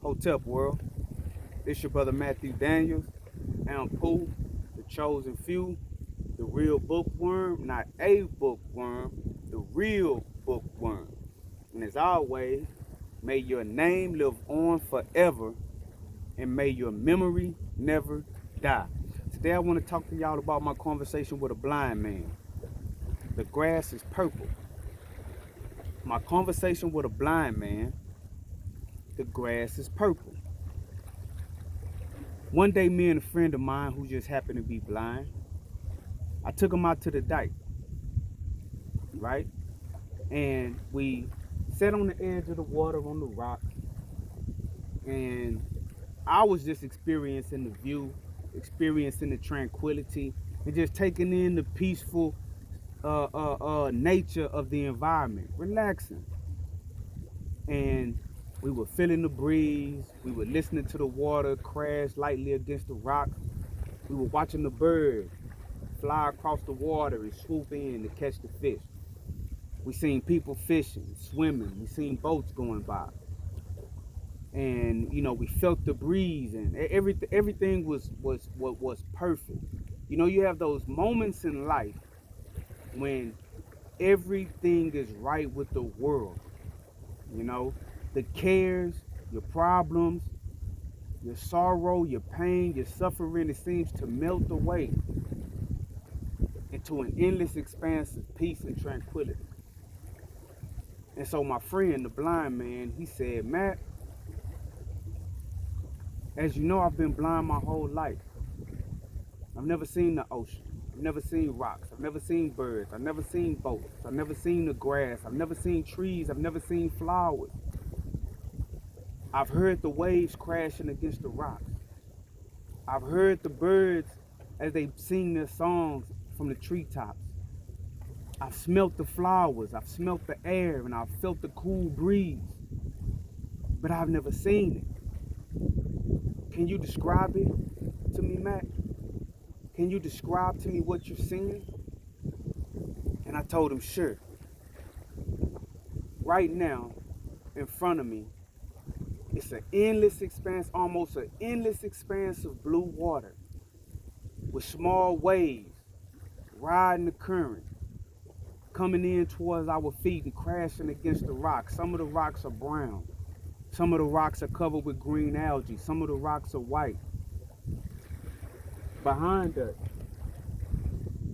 Hotep World. It's your brother Matthew Daniels, and Pooh, the chosen few, the real bookworm, not a bookworm, the real bookworm. And as always, may your name live on forever, and may your memory never die. Today I want to talk to y'all about my conversation with a blind man. The grass is purple. My conversation with a blind man, the grass is purple. One day, me and a friend of mine who just happened to be blind, I took him out to the dike, right? And we sat on the edge of the water on the rocks, and I was just experiencing the view, experiencing the tranquility, and just taking in the peaceful nature of the environment, relaxing. And we were feeling the breeze. We were listening to the water crash lightly against the rocks. We were watching the birds fly across the water and swoop in to catch the fish. We seen people fishing, swimming. We seen boats going by. And we felt the breeze, and everything was perfect. You have those moments in life when everything is right with the world. The cares, your problems, your sorrow, your pain, your suffering, it seems to melt away into an endless expanse of peace and tranquility. And so my friend, the blind man, he said, Matt, as you know, I've been blind my whole life. I've never seen the ocean. I've never seen rocks. I've never seen birds. I've never seen boats. I've never seen the grass. I've never seen trees. I've never seen flowers. I've heard the waves crashing against the rocks. I've heard the birds as they sing their songs from the treetops. I've smelt the flowers. I've smelt the air, and I've felt the cool breeze. But I've never seen it. Can you describe it to me, Matt? Can you describe to me what you're seeing? And I told him, sure. Right now, in front of me, it's an endless expanse, almost an endless expanse of blue water with small waves riding the current, coming in towards our feet and crashing against the rocks. Some of the rocks are brown. Some of the rocks are covered with green algae. Some of the rocks are white. Behind us,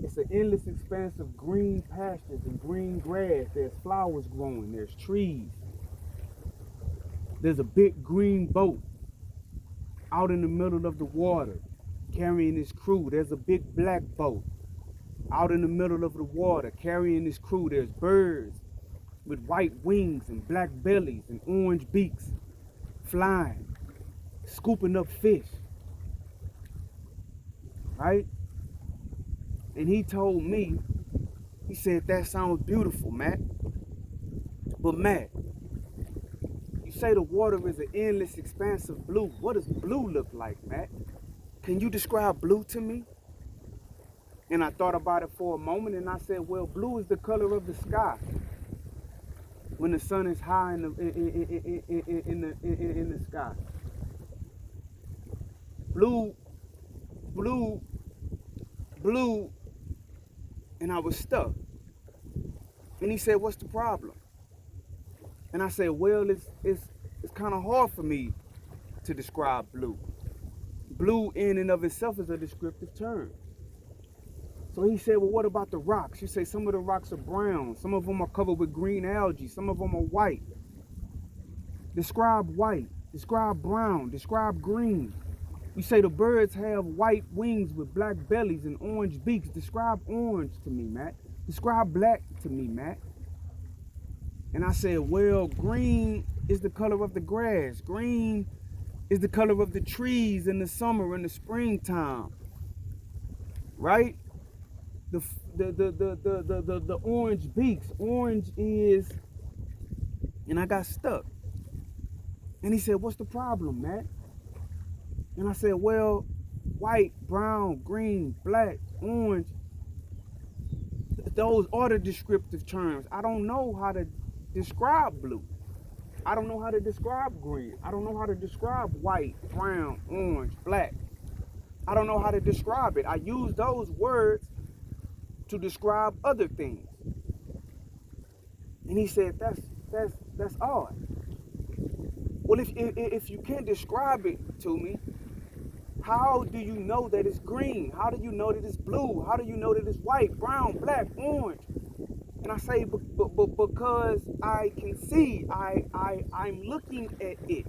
it's an endless expanse of green pastures and green grass. There's flowers growing. There's trees. There's a big green boat out in the middle of the water carrying its crew. There's a big black boat out in the middle of the water carrying its crew. There's birds with white wings and black bellies and orange beaks flying, scooping up fish, right? And he told me, he said, that sounds beautiful, Matt. But Matt, you say the water is an endless expanse of blue. What does blue look like, Matt? Can you describe blue to me? And I thought about it for a moment, and I said, well, blue is the color of the sky when the sun is high in the sky. Blue, and I was stuck. And he said, what's the problem? And I said, well, it's kind of hard for me to describe blue. Blue in and of itself is a descriptive term. So he said, well, what about the rocks? You say some of the rocks are brown. Some of them are covered with green algae. Some of them are white. Describe white. Describe brown. Describe green. You say the birds have white wings with black bellies and orange beaks. Describe orange to me, Matt. Describe black to me, Matt. And I said, well, green is the color of the grass. Green is the color of the trees in the summer and the springtime, right? The orange beaks. Orange is, and I got stuck. And he said, what's the problem, Matt? And I said, well, white, brown, green, black, orange, those are the descriptive terms. I don't know how to describe blue. I don't know how to describe green. I don't know how to describe white, brown, orange, black. I don't know how to describe it. I use those words to describe other things. And he said, that's odd. Well, if you can't describe it to me, how do you know that it's green? How do you know that it's blue? How do you know that it's white, brown, black, orange? And I say, because I can see, I'm looking at it.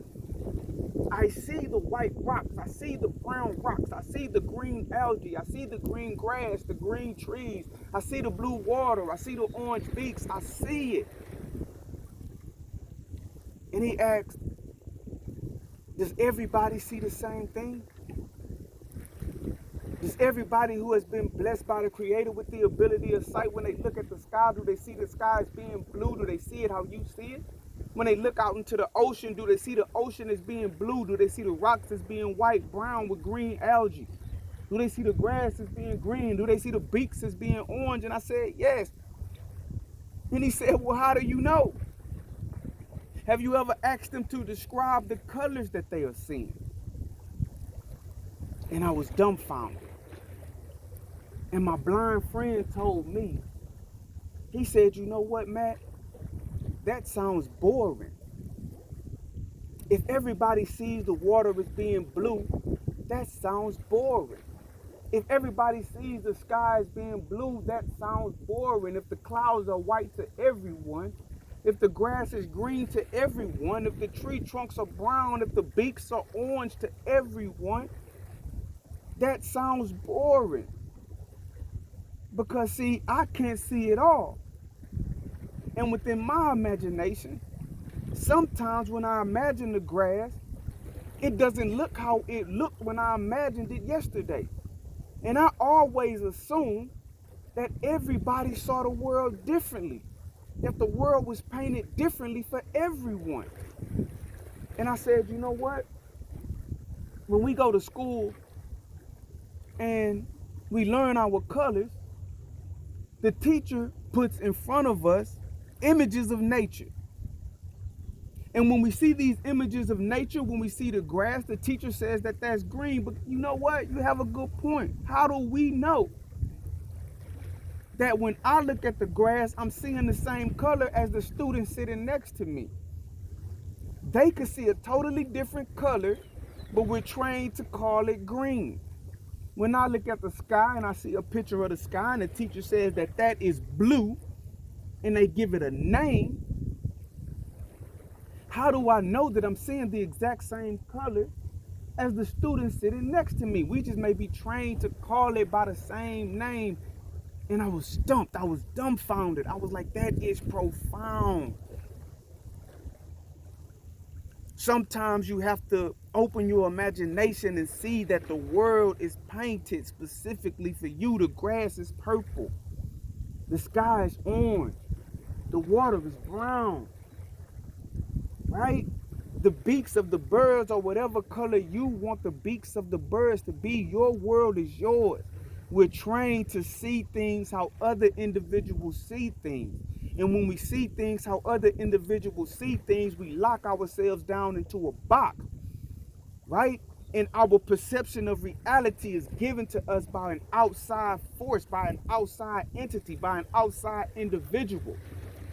I see the white rocks, I see the brown rocks, I see the green algae, I see the green grass, the green trees, I see the blue water, I see the orange beaks, I see it. And he asked, does everybody see the same thing? Does everybody who has been blessed by the Creator with the ability of sight, when they look at the sky, do they see the sky as being blue? Do they see it how you see it? When they look out into the ocean, do they see the ocean as being blue? Do they see the rocks as being white, brown with green algae? Do they see the grass as being green? Do they see the beaks as being orange? And I said, yes. And he said, well, how do you know? Have you ever asked them to describe the colors that they are seeing? And I was dumbfounded. And my blind friend told me, he said, you know what, Matt? That sounds boring. If everybody sees the water as being blue, that sounds boring. If everybody sees the sky as being blue, that sounds boring. If the clouds are white to everyone, if the grass is green to everyone, if the tree trunks are brown, if the beaks are orange to everyone, that sounds boring. Because see, I can't see it all. And within my imagination, sometimes when I imagine the grass, it doesn't look how it looked when I imagined it yesterday. And I always assumed that everybody saw the world differently, that the world was painted differently for everyone. And I said, you know what? When we go to school and we learn our colors, the teacher puts in front of us images of nature. And when we see these images of nature, when we see the grass, the teacher says that that's green. But you know what? You have a good point. How do we know that when I look at the grass, I'm seeing the same color as the student sitting next to me? They could see a totally different color, but we're trained to call it green. When I look at the sky and I see a picture of the sky and the teacher says that that is blue and they give it a name, how do I know that I'm seeing the exact same color as the student sitting next to me? We just may be trained to call it by the same name. And I was stumped. I was dumbfounded. I was like, that is profound. Sometimes you have to open your imagination and see that the world is painted specifically for you. The grass is purple. The sky is orange. The water is brown. Right? The beaks of the birds or whatever color you want the beaks of the birds to be, your world is yours. We're trained to see things how other individuals see things. And when we see things how other individuals see things, we lock ourselves down into a box, right? And our perception of reality is given to us by an outside force, by an outside entity, by an outside individual.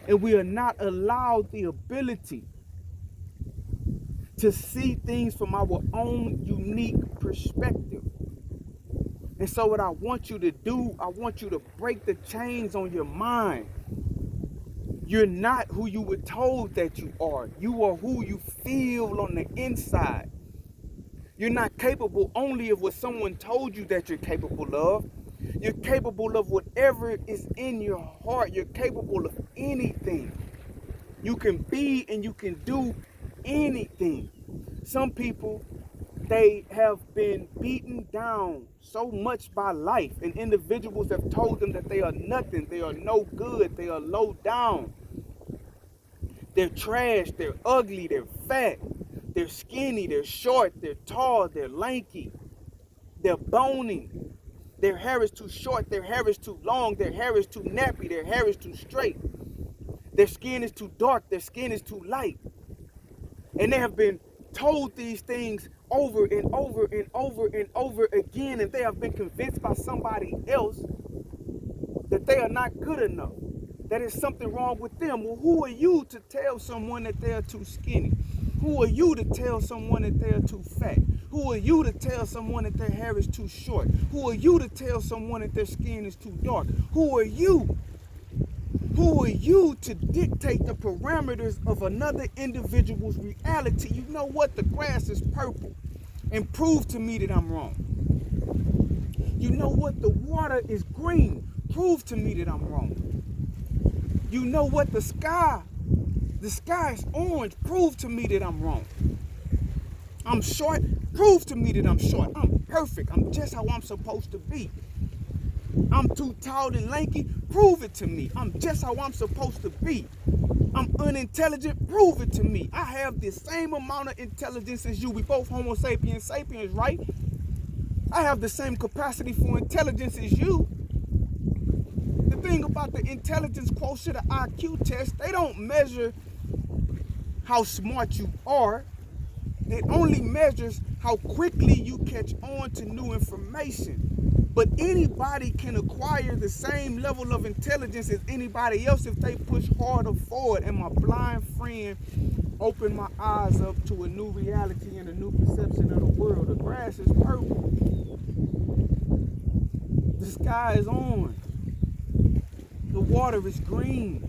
And we are not allowed the ability to see things from our own unique perspective. And so what I want you to do, I want you to break the chains on your mind. You're not who you were told that you are. You are who you feel on the inside. You're not capable only of what someone told you that you're capable of. You're capable of whatever is in your heart. You're capable of anything. You can be and you can do anything. Some people, they have been beaten down so much by life, and individuals have told them that they are nothing, they are no good, they are low down, they're trash, they're ugly, they're fat, they're skinny, they're short, they're tall, they're lanky, they're bony, their hair is too short, their hair is too long, their hair is too nappy, their hair is too straight, their skin is too dark, their skin is too light. And they have been told these things over and over and over and over again, and they have been convinced by somebody else that they are not good enough, that there's something wrong with them. Well, who are you to tell someone that they're too skinny? Who are you to tell someone that they're too fat? Who are you to tell someone that their hair is too short? Who are you to tell someone that their skin is too dark? Who are you? Who are you to dictate the parameters of another individual's reality? You know what? The grass is purple. And prove to me that I'm wrong. You know what? The water is green. Prove to me that I'm wrong. You know what? The sky is orange. Prove to me that I'm wrong. I'm short. Prove to me that I'm short. I'm perfect. I'm just how I'm supposed to be. I'm too tall and lanky. Prove it to me. I'm just how I'm supposed to be. I'm unintelligent. Prove it to me. I have the same amount of intelligence as you. We both Homo sapiens sapiens, right? I have the same capacity for intelligence as you. The thing about the intelligence quotient, the IQ test, they don't measure how smart you are. It only measures how quickly you catch on to new information. But anybody can acquire the same level of intelligence as anybody else if they push harder forward. And my blind friend opened my eyes up to a new reality and a new perception of the world. The grass is purple. The sky is orange. The water is green.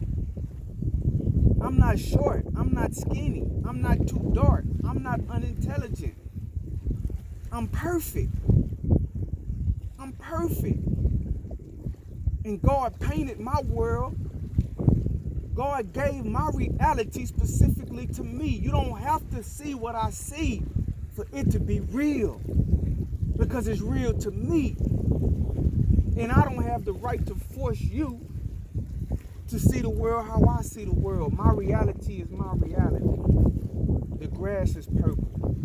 I'm not short. I'm not skinny. I'm not too dark. I'm not unintelligent. I'm perfect. I'm perfect. And God painted my world. God gave my reality specifically to me. You don't have to see what I see for it to be real, because it's real to me. And I don't have the right to force you to see the world how I see the world. My reality is my reality. The grass is purple.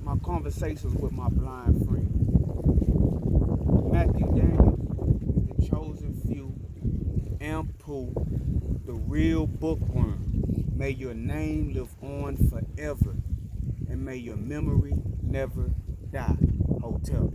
My conversations with my blind friend. Matthew Daniels, the chosen few, Ampu, the real bookworm. May your name live on forever, and may your memory never die. Hotel.